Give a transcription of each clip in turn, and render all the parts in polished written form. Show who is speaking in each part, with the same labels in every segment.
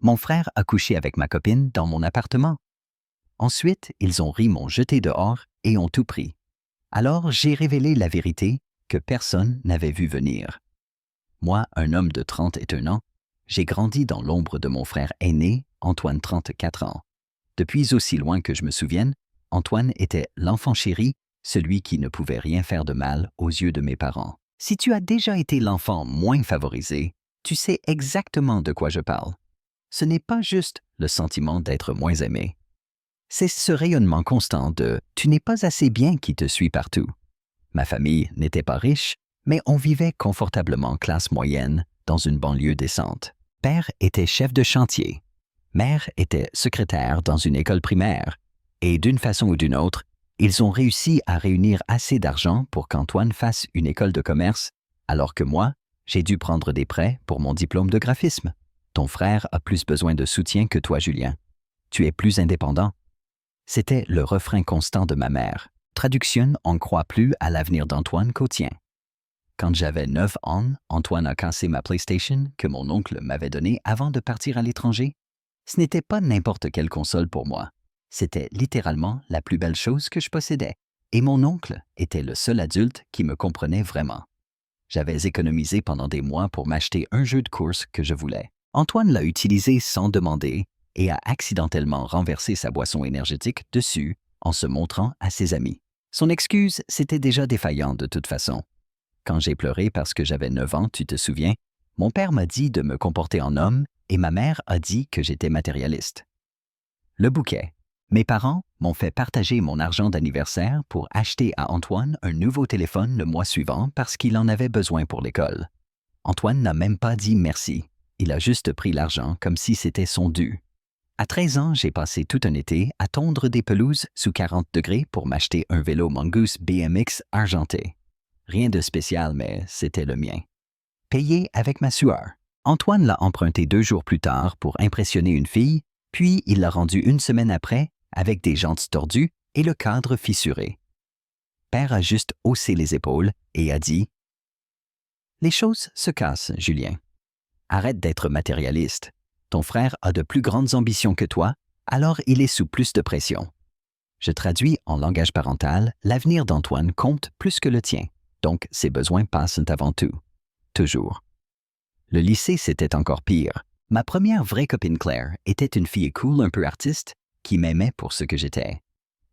Speaker 1: Mon frère a couché avec ma copine dans mon appartement. Ensuite, ils ont ri m'ont jeté dehors et ont tout pris. Alors j'ai révélé la vérité que personne n'avait vu venir. Moi, un homme de 31 ans, j'ai grandi dans l'ombre de mon frère aîné, Antoine, 34 ans. Depuis aussi loin que je me souvienne, Antoine était l'enfant chéri, celui qui ne pouvait rien faire de mal aux yeux de mes parents. Si tu as déjà été l'enfant moins favorisé, tu sais exactement de quoi je parle. Ce n'est pas juste le sentiment d'être moins aimé. C'est ce rayonnement constant de « tu n'es pas assez bien » qui te suit partout. Ma famille n'était pas riche, mais on vivait confortablement classe moyenne dans une banlieue décente. Père était chef de chantier. Mère était secrétaire dans une école primaire. Et d'une façon ou d'une autre, ils ont réussi à réunir assez d'argent pour qu'Antoine fasse une école de commerce, alors que moi, j'ai dû prendre des prêts pour mon diplôme de graphisme. Ton frère a plus besoin de soutien que toi, Julien. Tu es plus indépendant. C'était le refrain constant de ma mère. Traduction, on ne croit plus à l'avenir d'Antoine qu'au tien. Quand j'avais 9 ans, Antoine a cassé ma PlayStation que mon oncle m'avait donnée avant de partir à l'étranger. Ce n'était pas n'importe quelle console pour moi. C'était littéralement la plus belle chose que je possédais. Et mon oncle était le seul adulte qui me comprenait vraiment. J'avais économisé pendant des mois pour m'acheter un jeu de course que je voulais. Antoine l'a utilisé sans demander et a accidentellement renversé sa boisson énergétique dessus en se montrant à ses amis. Son excuse, c'était déjà défaillant de toute façon. Quand j'ai pleuré parce que j'avais 9 ans, tu te souviens, mon père m'a dit de me comporter en homme et ma mère a dit que j'étais matérialiste. Le bouquet. Mes parents m'ont fait partager mon argent d'anniversaire pour acheter à Antoine un nouveau téléphone le mois suivant parce qu'il en avait besoin pour l'école. Antoine n'a même pas dit merci. Il a juste pris l'argent comme si c'était son dû. À 13 ans, j'ai passé tout un été à tondre des pelouses sous 40 degrés pour m'acheter un vélo Mongoose BMX argenté. Rien de spécial, mais c'était le mien. Payé avec ma sueur. Antoine l'a emprunté 2 jours plus tard pour impressionner une fille, puis il l'a rendu 1 semaine après avec des jantes tordues et le cadre fissuré. Père a juste haussé les épaules et a dit « Les choses se cassent, Julien. Arrête d'être matérialiste. Ton frère a de plus grandes ambitions que toi, alors il est sous plus de pression. » Je traduis en langage parental, l'avenir d'Antoine compte plus que le tien, donc ses besoins passent avant tout. Toujours. Le lycée, c'était encore pire. Ma première vraie copine Claire était une fille cool, un peu artiste, qui m'aimait pour ce que j'étais.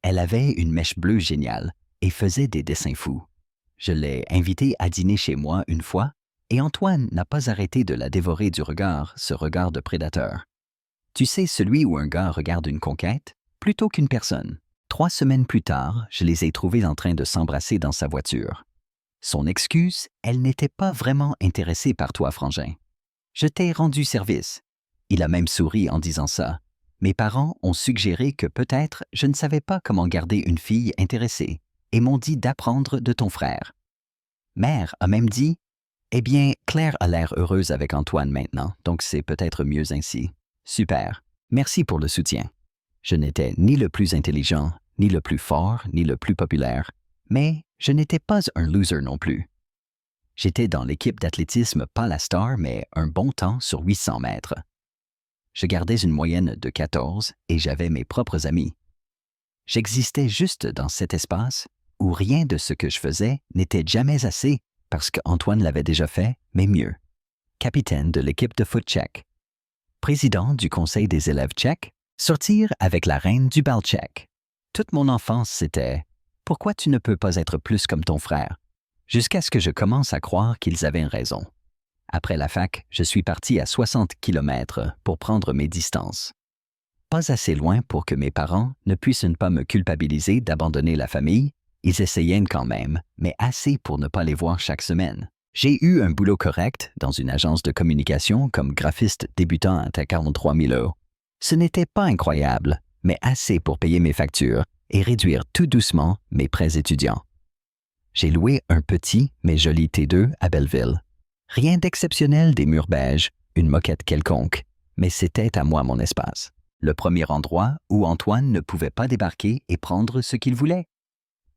Speaker 1: Elle avait une mèche bleue géniale et faisait des dessins fous. Je l'ai invitée à dîner chez moi une fois, et Antoine n'a pas arrêté de la dévorer du regard, ce regard de prédateur. Tu sais, celui où un gars regarde une conquête plutôt qu'une personne. 3 semaines plus tard, je les ai trouvés en train de s'embrasser dans sa voiture. Son excuse, elle n'était pas vraiment intéressée par toi, frangin. Je t'ai rendu service. Il a même souri en disant ça. Mes parents ont suggéré que peut-être je ne savais pas comment garder une fille intéressée et m'ont dit d'apprendre de ton frère. Mère a même dit « Eh bien, Claire a l'air heureuse avec Antoine maintenant, donc c'est peut-être mieux ainsi. Super. Merci pour le soutien. » Je n'étais ni le plus intelligent, ni le plus fort, ni le plus populaire, mais je n'étais pas un loser non plus. J'étais dans l'équipe d'athlétisme, pas la star, mais un bon temps sur 800 mètres. Je gardais une moyenne de 14 et j'avais mes propres amis. J'existais juste dans cet espace où rien de ce que je faisais n'était jamais assez parce qu'Antoine l'avait déjà fait, mais mieux. Capitaine de l'équipe de foot tchèque. Président du conseil des élèves tchèques, sortir avec la reine du bal tchèque. Toute mon enfance, c'était « Pourquoi tu ne peux pas être plus comme ton frère ?» Jusqu'à ce que je commence à croire qu'ils avaient raison. Après la fac, je suis parti à 60 km pour prendre mes distances. Pas assez loin pour que mes parents ne puissent pas me culpabiliser d'abandonner la famille, ils essayaient quand même, mais assez pour ne pas les voir chaque semaine. J'ai eu un boulot correct dans une agence de communication comme graphiste débutant à 43 000 €. Ce n'était pas incroyable, mais assez pour payer mes factures et réduire tout doucement mes prêts étudiants. J'ai loué un petit mais joli T2 à Belleville. Rien d'exceptionnel, des murs beiges, une moquette quelconque, mais c'était à moi mon espace. Le premier endroit où Antoine ne pouvait pas débarquer et prendre ce qu'il voulait.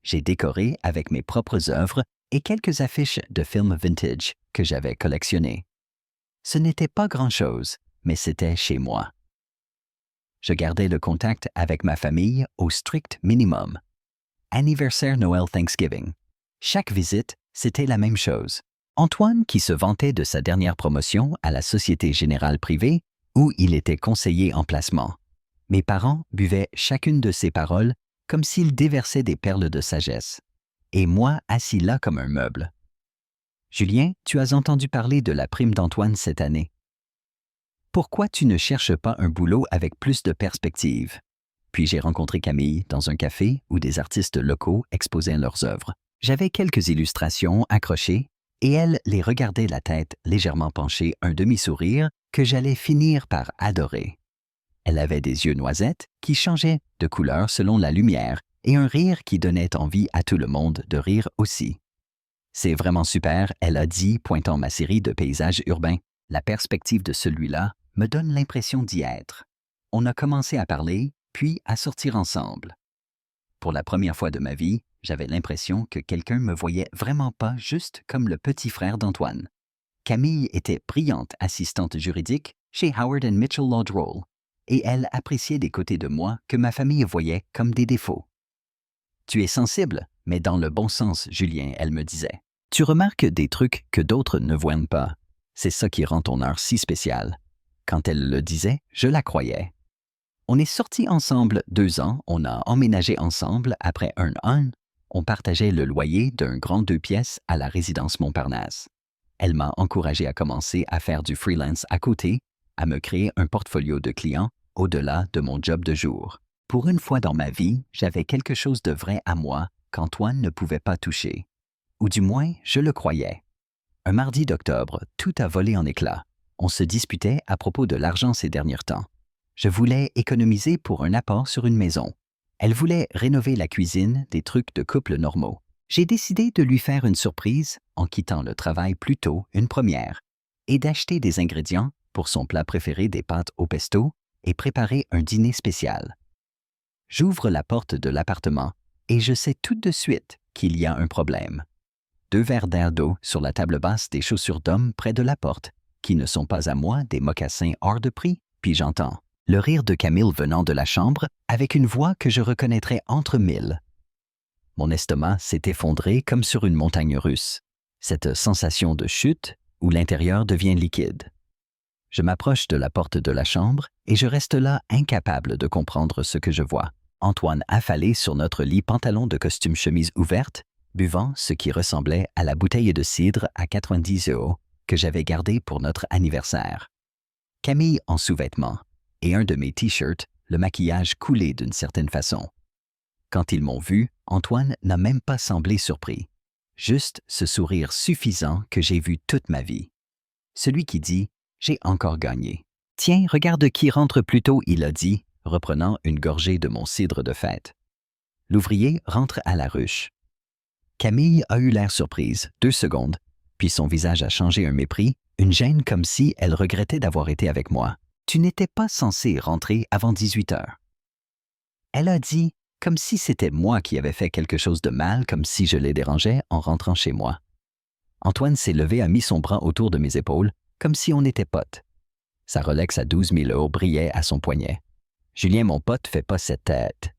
Speaker 1: J'ai décoré avec mes propres œuvres et quelques affiches de films vintage que j'avais collectionnées. Ce n'était pas grand-chose, mais c'était chez moi. Je gardais le contact avec ma famille au strict minimum. Anniversaire Noël Thanksgiving. Chaque visite, c'était la même chose. Antoine, qui se vantait de sa dernière promotion à la Société Générale Privée, où il était conseiller en placement. Mes parents buvaient chacune de ses paroles comme s'ils déversaient des perles de sagesse. Et moi, assis là comme un meuble. Julien, tu as entendu parler de la prime d'Antoine cette année. Pourquoi tu ne cherches pas un boulot avec plus de perspectives? Puis j'ai rencontré Camille dans un café où des artistes locaux exposaient leurs œuvres. J'avais quelques illustrations accrochées et elle les regardait la tête légèrement penchée, un demi-sourire que j'allais finir par adorer. Elle avait des yeux noisettes qui changeaient de couleur selon la lumière et un rire qui donnait envie à tout le monde de rire aussi. C'est vraiment super, elle a dit, pointant ma série de paysages urbains. La perspective de celui-là me donne l'impression d'y être. On a commencé à parler, puis à sortir ensemble. Pour la première fois de ma vie, j'avais l'impression que quelqu'un me voyait vraiment pas juste comme le petit frère d'Antoine. Camille était brillante assistante juridique chez Howard & Mitchell Law Roll, et elle appréciait des côtés de moi que ma famille voyait comme des défauts. Tu es sensible, mais dans le bon sens, Julien, elle me disait. Tu remarques des trucs que d'autres ne voient pas. C'est ça qui rend ton heure si spéciale. Quand elle le disait, je la croyais. On est sortis ensemble 2 ans, on a emménagé ensemble après un an. On partageait le loyer d'un grand 2 pièces à la résidence Montparnasse. Elle m'a encouragé à commencer à faire du freelance à côté, à me créer un portfolio de clients au-delà de mon job de jour. Pour une fois dans ma vie, j'avais quelque chose de vrai à moi qu'Antoine ne pouvait pas toucher. Ou du moins, je le croyais. Un mardi d'octobre, tout a volé en éclats. On se disputait à propos de l'argent ces derniers temps. Je voulais économiser pour un apport sur une maison. Elle voulait rénover la cuisine, des trucs de couple normaux. J'ai décidé de lui faire une surprise en quittant le travail plus tôt, une première, et d'acheter des ingrédients pour son plat préféré, des pâtes au pesto, et préparer un dîner spécial. J'ouvre la porte de l'appartement et je sais tout de suite qu'il y a un problème. 2 verres d'air d'eau sur la table basse, des chaussures d'homme près de la porte, qui ne sont pas à moi, des mocassins hors de prix, puis j'entends le rire de Camille venant de la chambre avec une voix que je reconnaîtrais entre mille. Mon estomac s'est effondré comme sur une montagne russe. Cette sensation de chute où l'intérieur devient liquide. Je m'approche de la porte de la chambre et je reste là incapable de comprendre ce que je vois. Antoine affalé sur notre lit, pantalon de costume chemise ouverte, buvant ce qui ressemblait à la bouteille de cidre à 90 € que j'avais gardée pour notre anniversaire. Camille en sous-vêtements et un de mes t-shirts, le maquillage coulé d'une certaine façon. Quand ils m'ont vu, Antoine n'a même pas semblé surpris. Juste ce sourire suffisant que j'ai vu toute ma vie. Celui qui dit « J'ai encore gagné ». « Tiens, regarde qui rentre plus tôt », il a dit, reprenant une gorgée de mon cidre de fête. L'ouvrier rentre à la ruche. Camille a eu l'air surprise, 2 secondes, puis son visage a changé un mépris, une gêne comme si elle regrettait d'avoir été avec moi. « Tu n'étais pas censé rentrer avant 18 h. Elle a dit, comme si c'était moi qui avais fait quelque chose de mal, comme si je les dérangeais en rentrant chez moi. Antoine s'est levé, a mis son bras autour de mes épaules, comme si on était potes. Sa Rolex à 12 000 € brillait à son poignet. « Julien, mon pote, fais pas cette tête.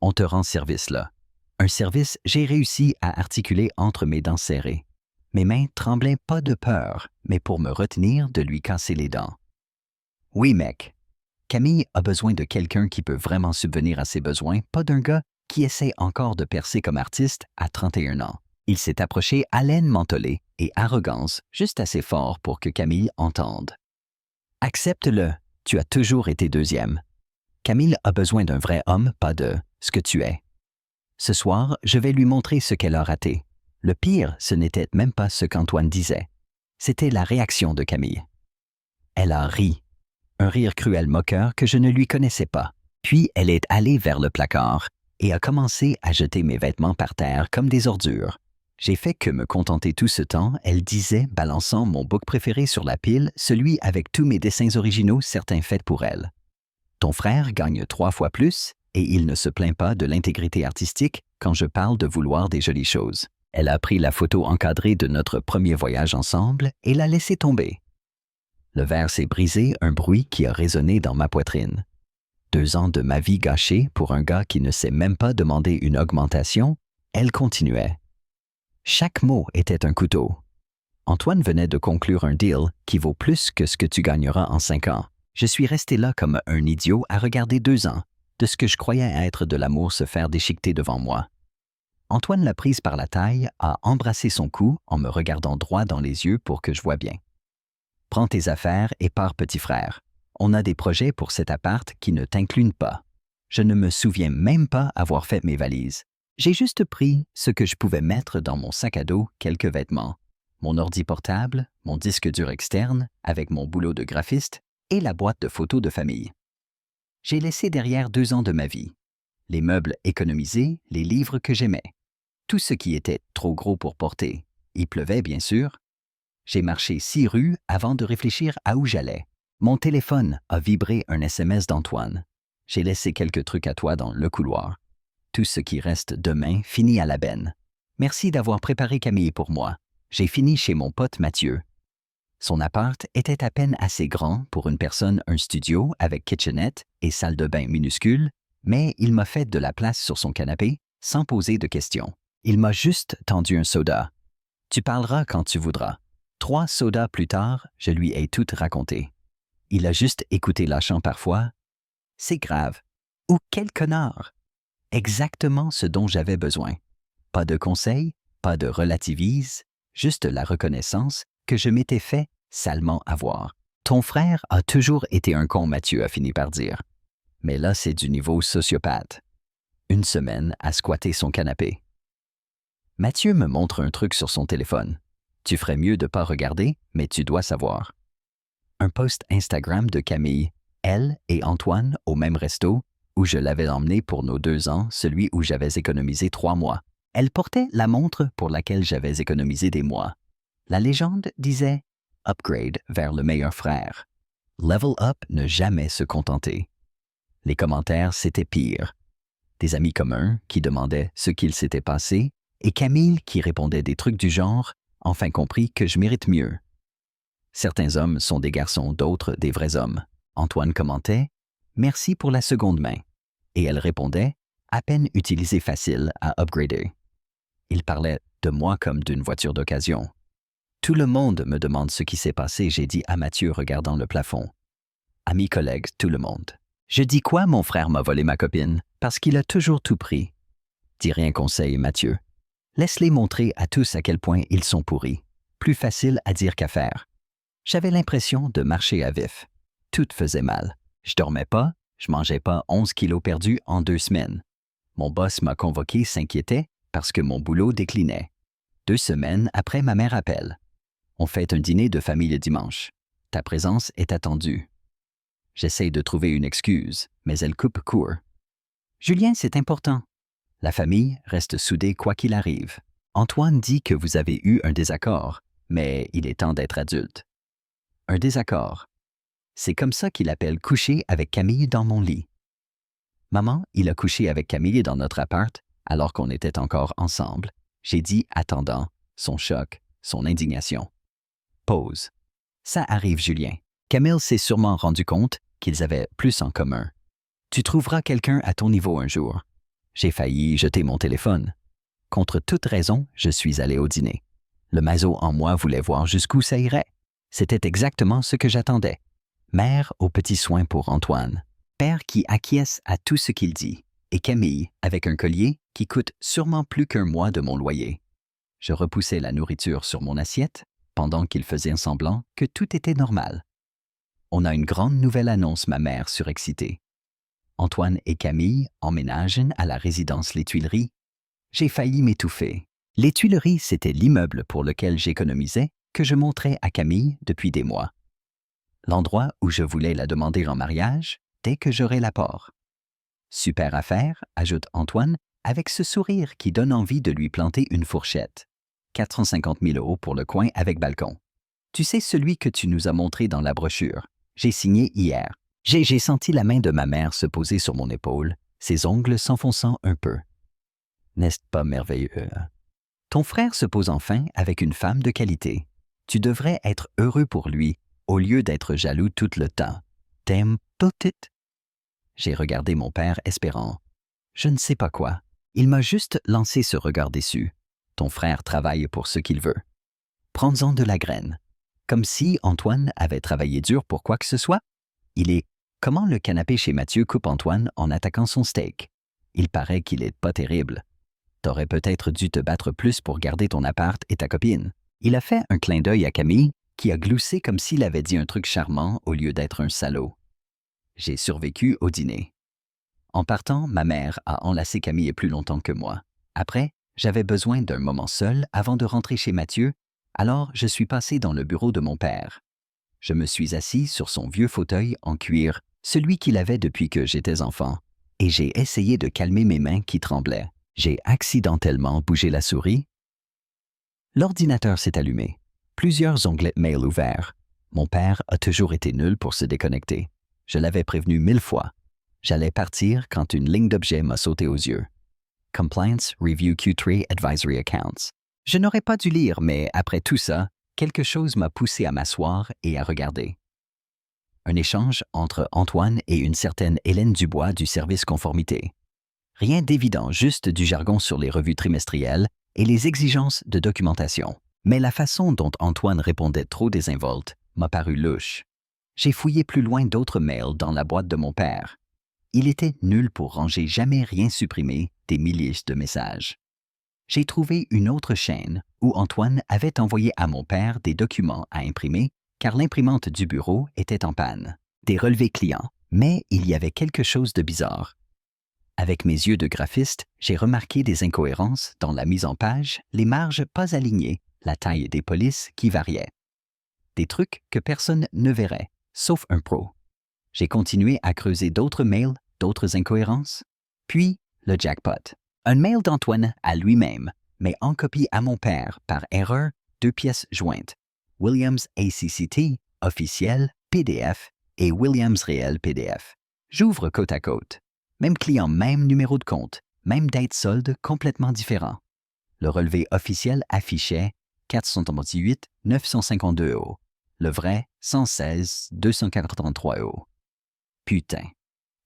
Speaker 1: On te rend service là. » Un service, j'ai réussi à articuler entre mes dents serrées. Mes mains tremblaient pas de peur, mais pour me retenir de lui casser les dents. « Oui, mec. Camille a besoin de quelqu'un qui peut vraiment subvenir à ses besoins, pas d'un gars qui essaie encore de percer comme artiste à 31 ans. » Il s'est approché, haleine mentholée et arrogance, juste assez fort pour que Camille entende. « Accepte-le, tu as toujours été deuxième. Camille a besoin d'un vrai homme, pas de ce que tu es. Ce soir, je vais lui montrer ce qu'elle a raté. » Le pire, ce n'était même pas ce qu'Antoine disait. C'était la réaction de Camille. Elle a ri. Un rire cruel moqueur que je ne lui connaissais pas. Puis elle est allée vers le placard et a commencé à jeter mes vêtements par terre comme des ordures. J'ai fait que me contenter tout ce temps, elle disait, balançant mon book préféré sur la pile, celui avec tous mes dessins originaux, certains faits pour elle. Ton frère gagne 3 fois plus et il ne se plaint pas de l'intégrité artistique quand je parle de vouloir des jolies choses. Elle a pris la photo encadrée de notre premier voyage ensemble et l'a laissée tomber. Le verre s'est brisé, un bruit qui a résonné dans ma poitrine. 2 ans de ma vie gâchés pour un gars qui ne sait même pas demander une augmentation, elle continuait. Chaque mot était un couteau. Antoine venait de conclure un deal qui vaut plus que ce que tu gagneras en 5 ans. Je suis resté là comme un idiot à regarder 2 ans de ce que je croyais être de l'amour se faire déchiqueter devant moi. Antoine l'a prise par la taille, a embrassé son cou en me regardant droit dans les yeux pour que je voie bien. « Prends tes affaires et pars, petit frère. On a des projets pour cet appart qui ne t'incluent pas. » Je ne me souviens même pas avoir fait mes valises. J'ai juste pris ce que je pouvais mettre dans mon sac à dos, quelques vêtements, mon ordi portable, mon disque dur externe avec mon boulot de graphiste et la boîte de photos de famille. J'ai laissé derrière 2 ans de ma vie. Les meubles économisés, les livres que j'aimais. Tout ce qui était trop gros pour porter. Il pleuvait, bien sûr. J'ai marché 6 rues avant de réfléchir à où j'allais. Mon téléphone a vibré un SMS d'Antoine. J'ai laissé quelques trucs à toi dans le couloir. Tout ce qui reste demain finit à la benne. Merci d'avoir préparé Camille pour moi. J'ai fini chez mon pote Mathieu. Son appart était à peine assez grand pour une personne, un studio avec kitchenette et salle de bain minuscule, mais il m'a fait de la place sur son canapé sans poser de questions. Il m'a juste tendu un soda. Tu parleras quand tu voudras. 3 sodas plus tard, je lui ai tout raconté. Il a juste écouté lâchant parfois. C'est grave. Ou quel connard! Exactement ce dont j'avais besoin. Pas de conseils, pas de relativise, juste la reconnaissance que je m'étais fait salement avoir. Ton frère a toujours été un con, Mathieu a fini par dire. Mais là, c'est du niveau sociopathe. 1 semaine à squatter son canapé. Mathieu me montre un truc sur son téléphone. Tu ferais mieux de pas regarder, mais tu dois savoir. Un post Instagram de Camille, elle et Antoine au même resto, où je l'avais emmené pour nos 2 ans, celui où j'avais économisé 3 mois. Elle portait la montre pour laquelle j'avais économisé des mois. La légende disait « Upgrade vers le meilleur frère ». Level up, ne jamais se contenter. Les commentaires, c'était pire. Des amis communs qui demandaient ce qu'il s'était passé et Camille qui répondait des trucs du genre « Enfin compris que je mérite mieux ». Certains hommes sont des garçons, d'autres des vrais hommes. Antoine commentait « Merci pour la seconde main ». Et elle répondait « À peine utilisé facile à upgrader ». Il parlait de moi comme d'une voiture d'occasion. Tout le monde me demande ce qui s'est passé, j'ai dit à Mathieu regardant le plafond. Amis, collègues, tout le monde. Je dis quoi, mon frère m'a volé ma copine, parce qu'il a toujours tout pris. Dis rien, conseille Mathieu. Laisse-les montrer à tous à quel point ils sont pourris. Plus facile à dire qu'à faire. J'avais l'impression de marcher à vif. Tout faisait mal. Je dormais pas, je mangeais pas 11 kilos perdus en 2 semaines. Mon boss m'a convoqué, s'inquiétait parce que mon boulot déclinait. 2 semaines après, ma mère appelle. On fait un dîner de famille le dimanche. Ta présence est attendue. J'essaye de trouver une excuse, mais elle coupe court. Julien, c'est important. La famille reste soudée quoi qu'il arrive. Antoine dit que vous avez eu un désaccord, mais il est temps d'être adulte. Un désaccord. C'est comme ça qu'il appelle coucher avec Camille dans mon lit. Maman, il a couché avec Camille dans notre appart alors qu'on était encore ensemble. J'ai dit attendant, son choc, son indignation. Pause. Ça arrive, Julien. Camille s'est sûrement rendu compte qu'ils avaient plus en commun. Tu trouveras quelqu'un à ton niveau un jour. J'ai failli jeter mon téléphone. Contre toute raison, je suis allé au dîner. Le maso en moi voulait voir jusqu'où ça irait. C'était exactement ce que j'attendais. Mère aux petits soins pour Antoine. Père qui acquiesce à tout ce qu'il dit. Et Camille avec un collier qui coûte sûrement plus qu'1 mois de mon loyer. Je repoussais la nourriture sur mon assiette pendant qu'il faisait semblant que tout était normal. On a une grande nouvelle annonce, ma mère surexcitée. Antoine et Camille emménagent à la résidence Les Tuileries. J'ai failli m'étouffer. Les Tuileries, c'était l'immeuble pour lequel j'économisais que je montrais à Camille depuis des mois. L'endroit où je voulais la demander en mariage dès que j'aurai l'apport. Super affaire, ajoute Antoine, avec ce sourire qui donne envie de lui planter une fourchette. 450 000 € pour le coin avec balcon. Tu sais celui que tu nous as montré dans la brochure. J'ai signé hier. J'ai senti la main de ma mère se poser sur mon épaule, ses ongles s'enfonçant un peu. N'est-ce pas merveilleux? Ton frère se pose enfin avec une femme de qualité. Tu devrais être heureux pour lui, au lieu d'être jaloux tout le temps. T'aimes tout it? J'ai regardé mon père espérant. Je ne sais pas quoi. Il m'a juste lancé ce regard déçu. Ton frère travaille pour ce qu'il veut. Prends-en de la graine. Comme si Antoine avait travaillé dur pour quoi que ce soit. Il est comment le canapé chez Mathieu coupe Antoine en attaquant son steak. Il paraît qu'il est pas terrible. T'aurais peut-être dû te battre plus pour garder ton appart et ta copine. Il a fait un clin d'œil à Camille, qui a gloussé comme s'il avait dit un truc charmant au lieu d'être un salaud. J'ai survécu au dîner. En partant, ma mère a enlacé Camille plus longtemps que moi. Après, j'avais besoin d'un moment seul avant de rentrer chez Mathieu, alors je suis passé dans le bureau de mon père. Je me suis assis sur son vieux fauteuil en cuir, celui qu'il avait depuis que j'étais enfant, et j'ai essayé de calmer mes mains qui tremblaient. J'ai accidentellement bougé la souris. L'ordinateur s'est allumé. Plusieurs onglets mail ouverts. Mon père a toujours été nul pour se déconnecter. Je l'avais prévenu 1000 fois. J'allais partir quand une ligne d'objet m'a sauté aux yeux. Compliance Review Q3 Advisory Accounts. Je n'aurais pas dû lire, mais après tout ça, quelque chose m'a poussé à m'asseoir et à regarder. Un échange entre Antoine et une certaine Hélène Dubois du service conformité. Rien d'évident, juste du jargon sur les revues trimestrielles et les exigences de documentation. Mais la façon dont Antoine répondait trop désinvolte m'a paru louche. J'ai fouillé plus loin d'autres mails dans la boîte de mon père. Il était nul pour ranger jamais rien supprimé des milliers de messages. J'ai trouvé une autre chaîne où Antoine avait envoyé à mon père des documents à imprimer car l'imprimante du bureau était en panne. Des relevés clients, mais il y avait quelque chose de bizarre. Avec mes yeux de graphiste, j'ai remarqué des incohérences dans la mise en page, les marges pas alignées, la taille des polices qui variait. Des trucs que personne ne verrait, sauf un pro. J'ai continué à creuser d'autres mails, d'autres incohérences. Puis, le jackpot. Un mail d'Antoine à lui-même, mais en copie à mon père par erreur, 2 pièces jointes. Williams ACCT, officiel, PDF et Williams réel PDF. J'ouvre côte à côte. Même client, même numéro de compte, même date solde complètement différent. Le relevé officiel affichait 478 952 €. Le vrai, 116 243 €. Putain.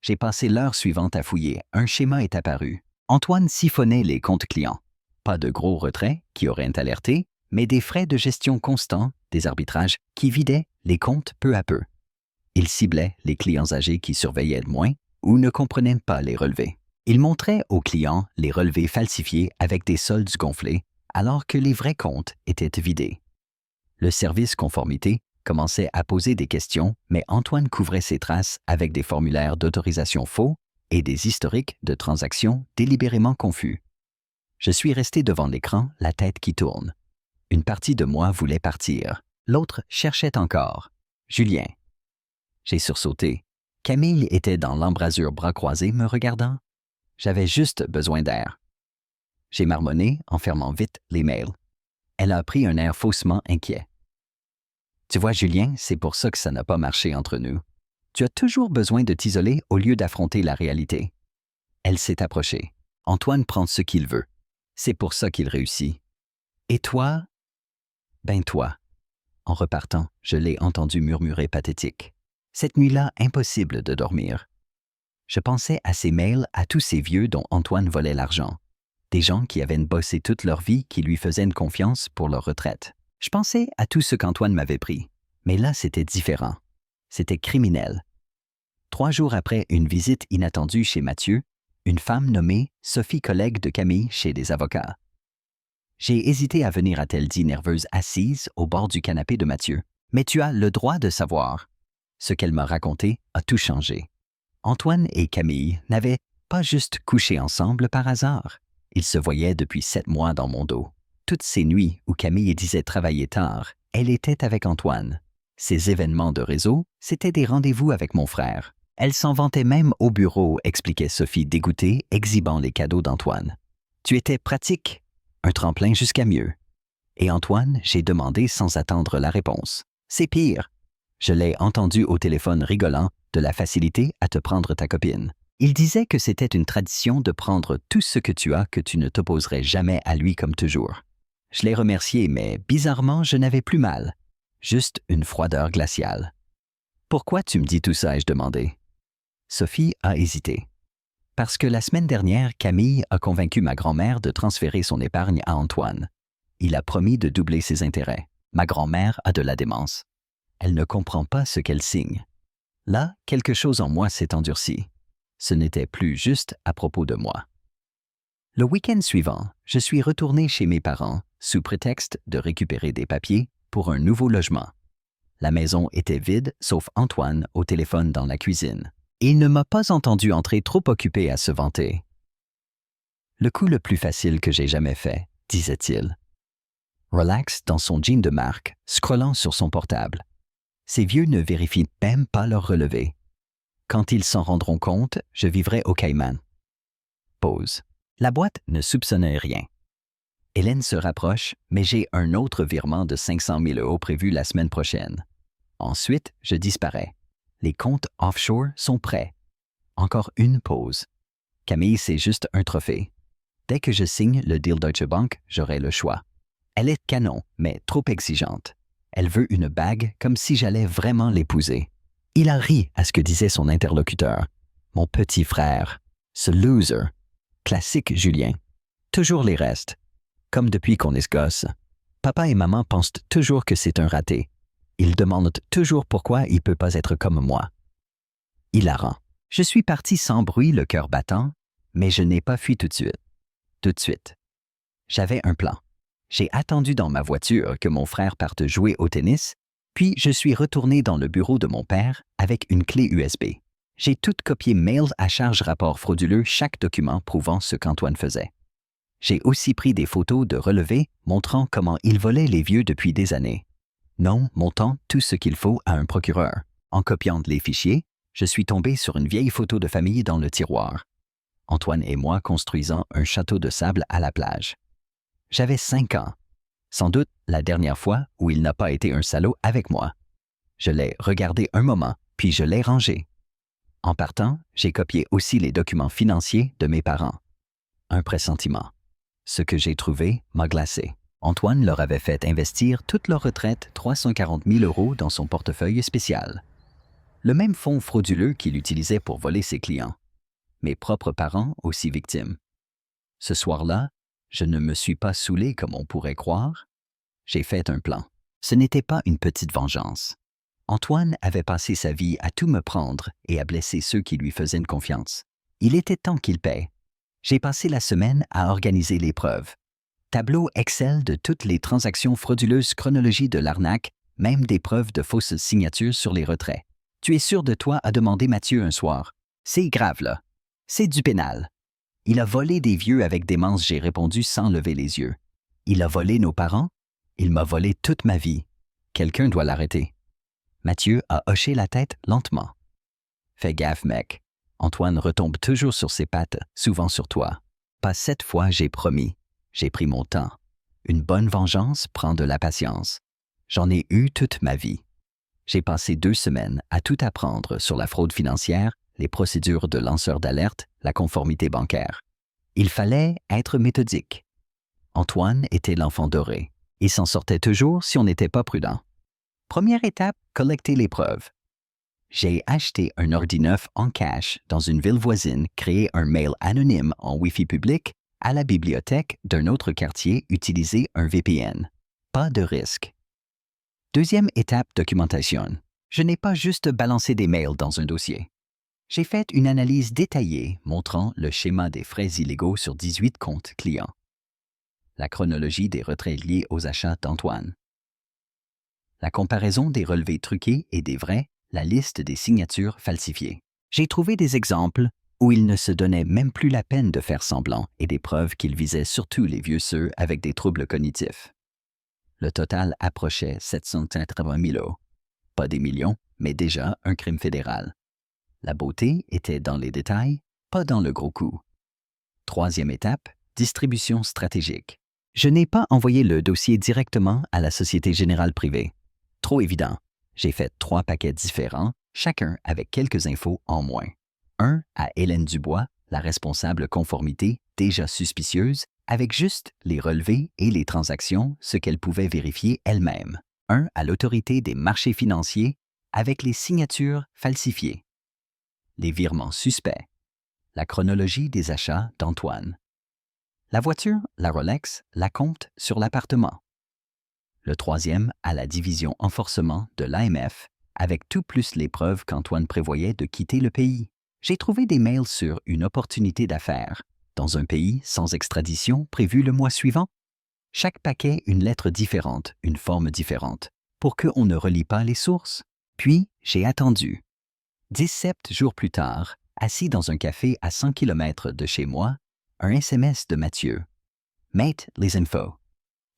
Speaker 1: J'ai passé l'heure suivante à fouiller. Un schéma est apparu. Antoine siphonnait les comptes clients. Pas de gros retraits qui auraient alerté, mais des frais de gestion constants, des arbitrages qui vidaient les comptes peu à peu. Il ciblait les clients âgés qui surveillaient de moins ou ne comprenaient pas les relevés. Il montrait aux clients les relevés falsifiés avec des soldes gonflés, alors que les vrais comptes étaient vidés. Le service conformité commençait à poser des questions, mais Antoine couvrait ses traces avec des formulaires d'autorisation faux et des historiques de transactions délibérément confus. Je suis resté devant l'écran, la tête qui tourne. Une partie de moi voulait partir, l'autre cherchait encore. Julien. J'ai sursauté. Camille était dans l'embrasure bras croisés me regardant. J'avais juste besoin d'air. J'ai marmonné en fermant vite les mails. Elle a pris un air faussement inquiet. Tu vois, Julien, c'est pour ça que ça n'a pas marché entre nous. Tu as toujours besoin de t'isoler au lieu d'affronter la réalité. Elle s'est approchée. Antoine prend ce qu'il veut. C'est pour ça qu'il réussit. Et toi? Ben toi. En repartant, je l'ai entendu murmurer pathétique. Cette nuit-là, impossible de dormir. Je pensais à ces mails à tous ces vieux dont Antoine volait l'argent. Des gens qui avaient bossé toute leur vie qui lui faisaient une confiance pour leur retraite. Je pensais à tout ce qu'Antoine m'avait pris. Mais là, c'était différent. C'était criminel. 3 jours après une visite inattendue chez Mathieu, une femme nommée Sophie, collègue de Camille chez des avocats. J'ai hésité à venir, a-t-elle dit nerveuse, assise au bord du canapé de Mathieu. Mais tu as le droit de savoir. Ce qu'elle m'a raconté a tout changé. Antoine et Camille n'avaient pas juste couché ensemble par hasard. Ils se voyaient depuis 7 mois dans mon dos. Toutes ces nuits où Camille disait travailler tard, elle était avec Antoine. Ces événements de réseau, c'étaient des rendez-vous avec mon frère. Elle s'en vantait même au bureau, expliquait Sophie dégoûtée, exhibant les cadeaux d'Antoine. Tu étais pratique, un tremplin jusqu'à mieux. Et Antoine, j'ai demandé sans attendre la réponse. C'est pire. Je l'ai entendu au téléphone rigolant de la facilité à te prendre ta copine. Il disait que c'était une tradition de prendre tout ce que tu as, que tu ne t'opposerais jamais à lui comme toujours. Je l'ai remercié, mais bizarrement, je n'avais plus mal. Juste une froideur glaciale. Pourquoi tu me dis tout ça, ai-je demandé. Sophie a hésité. Parce que la semaine dernière, Camille a convaincu ma grand-mère de transférer son épargne à Antoine. Il a promis de doubler ses intérêts. Ma grand-mère a de la démence. Elle ne comprend pas ce qu'elle signe. Là, quelque chose en moi s'est endurci. Ce n'était plus juste à propos de moi. Le week-end suivant, je suis retourné chez mes parents sous prétexte de récupérer des papiers pour un nouveau logement. La maison était vide, sauf Antoine au téléphone dans la cuisine. Il ne m'a pas entendu entrer trop occupé à se vanter. Le coup le plus facile que j'ai jamais fait, disait-il. Relax dans son jean de marque, scrollant sur son portable. Ces vieux ne vérifient même pas leur relevé. Quand ils s'en rendront compte, je vivrai au Caïman. Pause. La boîte ne soupçonnait rien. Hélène se rapproche, mais j'ai un autre virement de 500 000 € prévu la semaine prochaine. Ensuite, je disparais. Les comptes offshore sont prêts. Encore une pause. Camille, c'est juste un trophée. Dès que je signe le deal Deutsche Bank, j'aurai le choix. Elle est canon, mais trop exigeante. Elle veut une bague comme si j'allais vraiment l'épouser. Il a ri à ce que disait son interlocuteur. Mon petit frère. Ce loser. Classique Julien. Toujours les restes. Comme depuis qu'on est ce gosse. Papa et maman pensent toujours que c'est un raté. Ils demandent toujours pourquoi il ne peut pas être comme moi. Hilarant. Je suis parti sans bruit, le cœur battant, mais je n'ai pas fui tout de suite. Tout de suite. J'avais un plan. J'ai attendu dans ma voiture que mon frère parte jouer au tennis, puis je suis retourné dans le bureau de mon père avec une clé USB. J'ai tout copié mail à charge rapport frauduleux chaque document prouvant ce qu'Antoine faisait. J'ai aussi pris des photos de relevés montrant comment il volait les vieux depuis des années. Non, montant tout ce qu'il faut à un procureur. En copiant les fichiers, je suis tombé sur une vieille photo de famille dans le tiroir. Antoine et moi construisant un château de sable à la plage. J'avais 5 ans. Sans doute la dernière fois où il n'a pas été un salaud avec moi. Je l'ai regardé un moment, puis je l'ai rangé. En partant, j'ai copié aussi les documents financiers de mes parents. Un pressentiment. Ce que j'ai trouvé m'a glacé. Antoine leur avait fait investir toute leur retraite 340 000 € dans son portefeuille spécial. Le même fonds frauduleux qu'il utilisait pour voler ses clients. Mes propres parents aussi victimes. Ce soir-là, je ne me suis pas saoulé comme on pourrait croire. J'ai fait un plan. Ce n'était pas une petite vengeance. Antoine avait passé sa vie à tout me prendre et à blesser ceux qui lui faisaient une confiance. Il était temps qu'il paie. J'ai passé la semaine à organiser les preuves. Tableau Excel de toutes les transactions frauduleuses, chronologie de l'arnaque, même des preuves de fausses signatures sur les retraits. Tu es sûr de toi, a demandé Mathieu un soir. C'est grave là. C'est du pénal. Il a volé des vieux avec démence, j'ai répondu sans lever les yeux. Il a volé nos parents? Il m'a volé toute ma vie. Quelqu'un doit l'arrêter. Mathieu a hoché la tête lentement. Fais gaffe, mec. Antoine retombe toujours sur ses pattes, souvent sur toi. Pas 7 fois, j'ai promis. J'ai pris mon temps. Une bonne vengeance prend de la patience. J'en ai eu toute ma vie. J'ai passé 2 semaines à tout apprendre sur la fraude financière, les procédures de lanceur d'alerte, la conformité bancaire. Il fallait être méthodique. Antoine était l'enfant doré. Il s'en sortait toujours si on n'était pas prudent. Première étape, collecter les preuves. J'ai acheté un ordi neuf en cash dans une ville voisine, créé un mail anonyme en Wi-Fi public, à la bibliothèque d'un autre quartier, utiliser un VPN. Pas de risque. Deuxième étape, documentation. Je n'ai pas juste balancé des mails dans un dossier. J'ai fait une analyse détaillée montrant le schéma des frais illégaux sur 18 comptes clients. La chronologie des retraits liés aux achats d'Antoine. La comparaison des relevés truqués et des vrais, la liste des signatures falsifiées. J'ai trouvé des exemples où il ne se donnait même plus la peine de faire semblant et des preuves qu'il visait surtout les vieux ceux avec des troubles cognitifs. Le total approchait 780 000 €. Pas des millions, mais déjà un crime fédéral. La beauté était dans les détails, pas dans le gros coup. Troisième étape, distribution stratégique. Je n'ai pas envoyé le dossier directement à la Société Générale Privée. Trop évident. J'ai fait 3 paquets différents, chacun avec quelques infos en moins. Un à Hélène Dubois, la responsable conformité, déjà suspicieuse, avec juste les relevés et les transactions, ce qu'elle pouvait vérifier elle-même. Un à l'autorité des marchés financiers avec les signatures falsifiées. Les virements suspects. La chronologie des achats d'Antoine. La voiture, la Rolex, la compte sur l'appartement. Le troisième à la division enforcement de l'AMF avec tout plus les preuves qu'Antoine prévoyait de quitter le pays. J'ai trouvé des mails sur une opportunité d'affaires dans un pays sans extradition prévue le mois suivant. Chaque paquet une lettre différente, une forme différente, pour qu'on ne relie pas les sources. Puis, j'ai attendu. 17 jours plus tard, assis dans un café à 100 km de chez moi, un SMS de Mathieu. Mate les infos.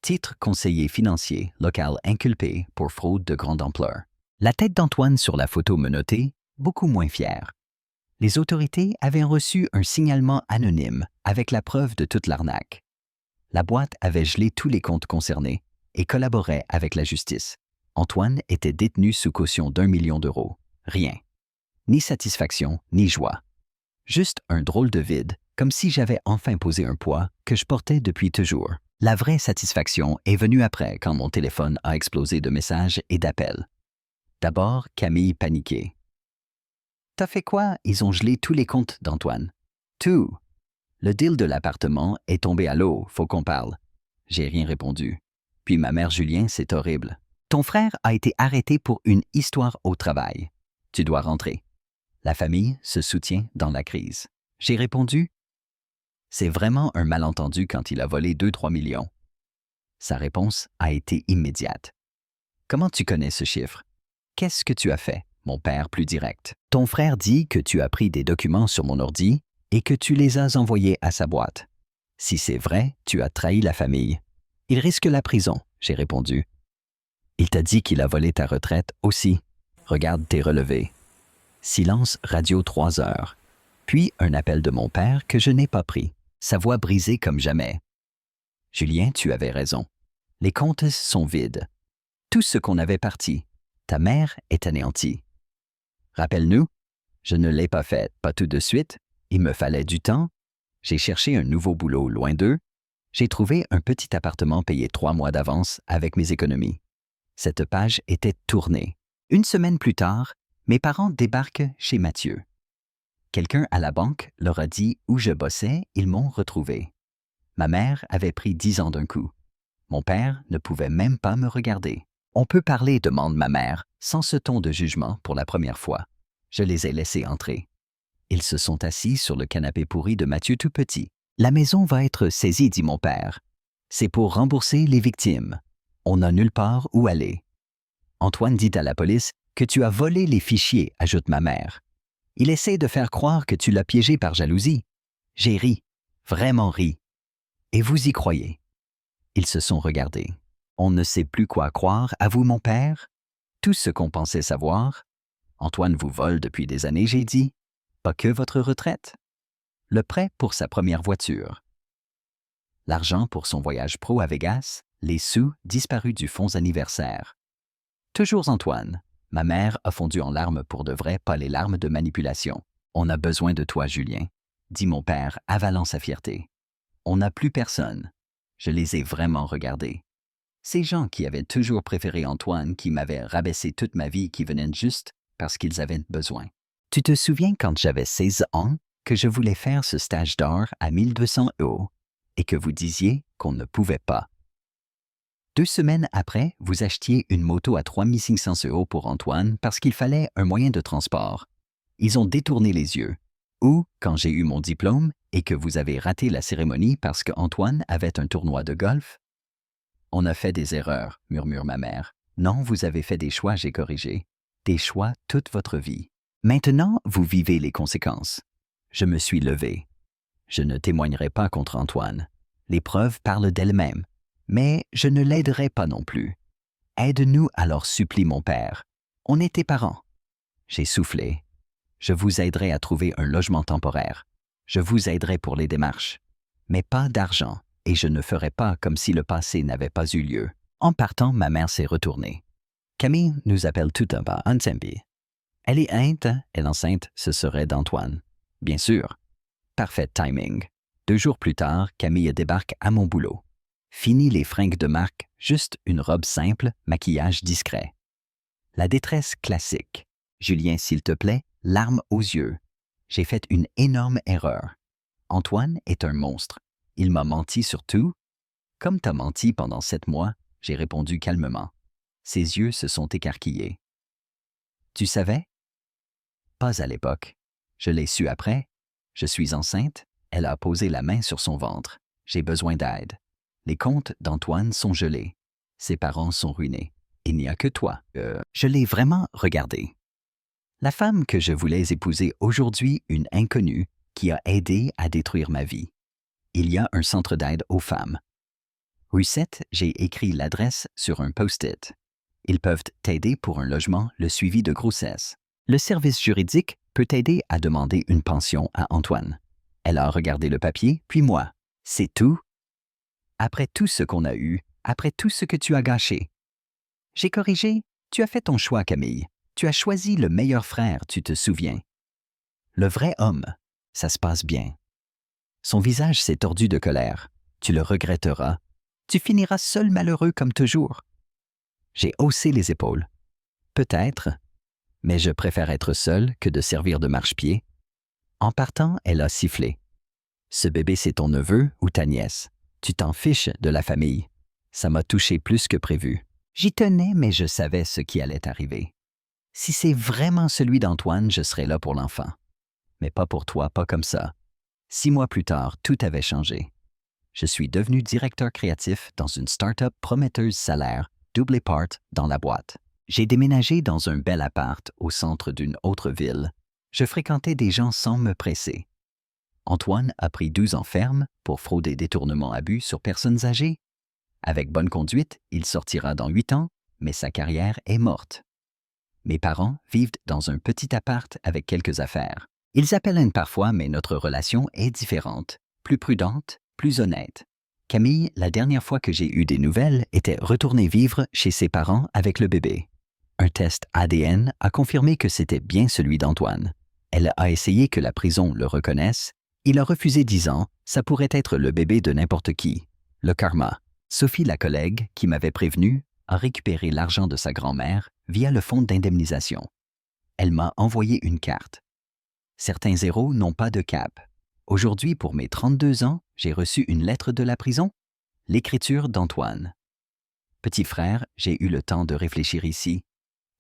Speaker 1: Titre conseiller financier local inculpé pour fraude de grande ampleur. La tête d'Antoine sur la photo menottée, beaucoup moins fière. Les autorités avaient reçu un signalement anonyme avec la preuve de toute l'arnaque. La boîte avait gelé tous les comptes concernés et collaborait avec la justice. Antoine était détenu sous caution d'1 million d'euros. Rien. Ni satisfaction, ni joie. Juste un drôle de vide, comme si j'avais enfin posé un poids que je portais depuis toujours. La vraie satisfaction est venue après quand mon téléphone a explosé de messages et d'appels. D'abord, Camille paniquée. « T'as fait quoi? Ils ont gelé tous les comptes d'Antoine. »« Tout. Le deal de l'appartement est tombé à l'eau, faut qu'on parle. » J'ai rien répondu. Puis ma mère Julien, c'est horrible. « Ton frère a été arrêté pour une histoire au travail. Tu dois rentrer. » La famille se soutient dans la crise. J'ai répondu « C'est vraiment un malentendu quand il a volé 2-3 millions. » Sa réponse a été immédiate. « Comment tu connais ce chiffre? Qu'est-ce que tu as fait? » Mon père plus direct. « Ton frère dit que tu as pris des documents sur mon ordi et que tu les as envoyés à sa boîte. Si c'est vrai, tu as trahi la famille. Il risque la prison. » J'ai répondu. « Il t'a dit qu'il a volé ta retraite aussi. Regarde tes relevés. » Silence radio 3 heures. Puis un appel de mon père que je n'ai pas pris. Sa voix brisée comme jamais. « Julien, tu avais raison. Les comptes sont vides. Tout ce qu'on avait parti. Ta mère est anéantie. Rappelle-nous, je ne l'ai pas fait, pas tout de suite. Il me fallait du temps. J'ai cherché un nouveau boulot loin d'eux. J'ai trouvé un petit appartement payé 3 mois d'avance avec mes économies. Cette page était tournée. Une semaine plus tard, mes parents débarquent chez Mathieu. Quelqu'un à la banque leur a dit où je bossais, ils m'ont retrouvé. Ma mère avait pris 10 ans d'un coup. Mon père ne pouvait même pas me regarder. On peut parler, demande ma mère, sans ce ton de jugement pour la première fois. Je les ai laissés entrer. Ils se sont assis sur le canapé pourri de Mathieu tout petit. La maison va être saisie, dit mon père. C'est pour rembourser les victimes. On n'a nulle part où aller. Antoine dit à la police que tu as volé les fichiers, ajoute ma mère. Il essaie de faire croire que tu l'as piégé par jalousie. J'ai ri, vraiment ri. Et vous y croyez. Ils se sont regardés. On ne sait plus quoi croire, à vous, mon père? Tout ce qu'on pensait savoir. Antoine vous vole depuis des années, j'ai dit. Pas que votre retraite. Le prêt pour sa première voiture. L'argent pour son voyage pro à Vegas, les sous disparus du fonds anniversaire. Toujours Antoine. Ma mère a fondu en larmes pour de vrai, pas les larmes de manipulation. On a besoin de toi, Julien, dit mon père, avalant sa fierté. On n'a plus personne. Je les ai vraiment regardés. Ces gens qui avaient toujours préféré Antoine, qui m'avaient rabaissé toute ma vie, qui venaient juste parce qu'ils avaient besoin. Tu te souviens quand j'avais 16 ans que je voulais faire ce stage d'art à 1200 € et que vous disiez qu'on ne pouvait pas. 2 semaines après, vous achetiez une moto à 3500 € pour Antoine parce qu'il fallait un moyen de transport. Ils ont détourné les yeux. Ou, quand j'ai eu mon diplôme et que vous avez raté la cérémonie parce qu'Antoine avait un tournoi de golf. On a fait des erreurs, murmure ma mère. Non, vous avez fait des choix, j'ai corrigé. Des choix toute votre vie. Maintenant, vous vivez les conséquences. Je me suis levé. Je ne témoignerai pas contre Antoine. Les preuves parlent d'elles-mêmes. Mais je ne l'aiderai pas non plus. Aide-nous alors, supplie mon père. On est tes parents. J'ai soufflé. Je vous aiderai à trouver un logement temporaire. Je vous aiderai pour les démarches. Mais pas d'argent, et je ne ferai pas comme si le passé n'avait pas eu lieu. En partant, ma mère s'est retournée. Camille nous appelle tout en bas, Ansembi. Elle est enceinte, ce serait d'Antoine. Bien sûr. Parfait timing. 2 jours plus tard, Camille débarque à mon boulot. Fini les fringues de marque Juste une robe simple, maquillage discret. La détresse classique. Julien, s'il te plaît, larmes aux yeux. J'ai fait une énorme erreur. Antoine est un monstre. Il m'a menti sur tout. Comme t'as menti pendant 7 mois, j'ai répondu calmement. Ses yeux se sont écarquillés. Tu savais? Pas à l'époque. Je l'ai su après. Je suis enceinte. Elle a posé la main sur son ventre. J'ai besoin d'aide. Les comptes d'Antoine sont gelés. Ses parents sont ruinés. Il n'y a que toi. Je l'ai vraiment regardé. La femme que je voulais épouser aujourd'hui, une inconnue, qui a aidé à détruire ma vie. Il y a un centre d'aide aux femmes. Rue 7, j'ai écrit l'adresse sur un post-it. Ils peuvent t'aider pour un logement, le suivi de grossesse. Le service juridique peut t'aider à demander une pension à Antoine. Elle a regardé le papier, puis moi. C'est tout? Après tout ce qu'on a eu, après tout ce que tu as gâché. J'ai corrigé. Tu as fait ton choix, Camille. Tu as choisi le meilleur frère, tu te souviens. Le vrai homme, ça se passe bien. Son visage s'est tordu de colère. Tu le regretteras. Tu finiras seul malheureux comme toujours. J'ai haussé les épaules. Peut-être, mais je préfère être seul que de servir de marchepied. En partant, elle a sifflé. Ce bébé, c'est ton neveu ou ta nièce. Tu t'en fiches de la famille. Ça m'a touché plus que prévu. J'y tenais, mais je savais ce qui allait arriver. Si c'est vraiment celui d'Antoine, je serai là pour l'enfant. Mais pas pour toi, pas comme ça. 6 mois plus tard, tout avait changé. Je suis devenu directeur créatif dans une start-up prometteuse salaire, double part dans la boîte. J'ai déménagé dans un bel appart au centre d'une autre ville. Je fréquentais des gens sans me presser. Antoine a pris 12 ans ferme pour fraude et détournement abus sur personnes âgées. Avec bonne conduite, il sortira dans 8 ans, mais sa carrière est morte. Mes parents vivent dans un petit appart avec quelques affaires. Ils appellent parfois, mais notre relation est différente, plus prudente, plus honnête. Camille, la dernière fois que j'ai eu des nouvelles, était retournée vivre chez ses parents avec le bébé. Un test ADN a confirmé que c'était bien celui d'Antoine. Elle a essayé que la prison le reconnaisse. Il a refusé 10 ans, ça pourrait être le bébé de n'importe qui. Le karma. Sophie, la collègue, qui m'avait prévenu, a récupéré l'argent de sa grand-mère via le fonds d'indemnisation. Elle m'a envoyé une carte. Certains héros n'ont pas de cap. Aujourd'hui, pour mes 32 ans, j'ai reçu une lettre de la prison, l'écriture d'Antoine. Petit frère, j'ai eu le temps de réfléchir ici.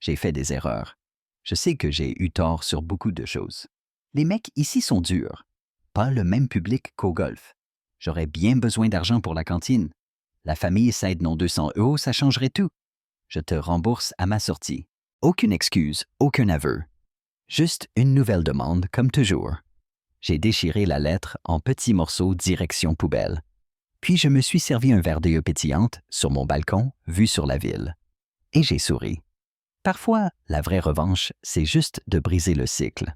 Speaker 1: J'ai fait des erreurs. Je sais que j'ai eu tort sur beaucoup de choses. Les mecs ici sont durs. Pas le même public qu'au golf. J'aurais bien besoin d'argent pour la cantine. La famille s'aide non 200 €, ça changerait tout. Je te rembourse à ma sortie. Aucune excuse, aucun aveu. Juste une nouvelle demande, comme toujours. J'ai déchiré la lettre en petits morceaux direction poubelle. Puis je me suis servi un verre d'eau pétillante sur mon balcon, vue sur la ville. Et j'ai souri. Parfois, la vraie revanche, c'est juste de briser le cycle.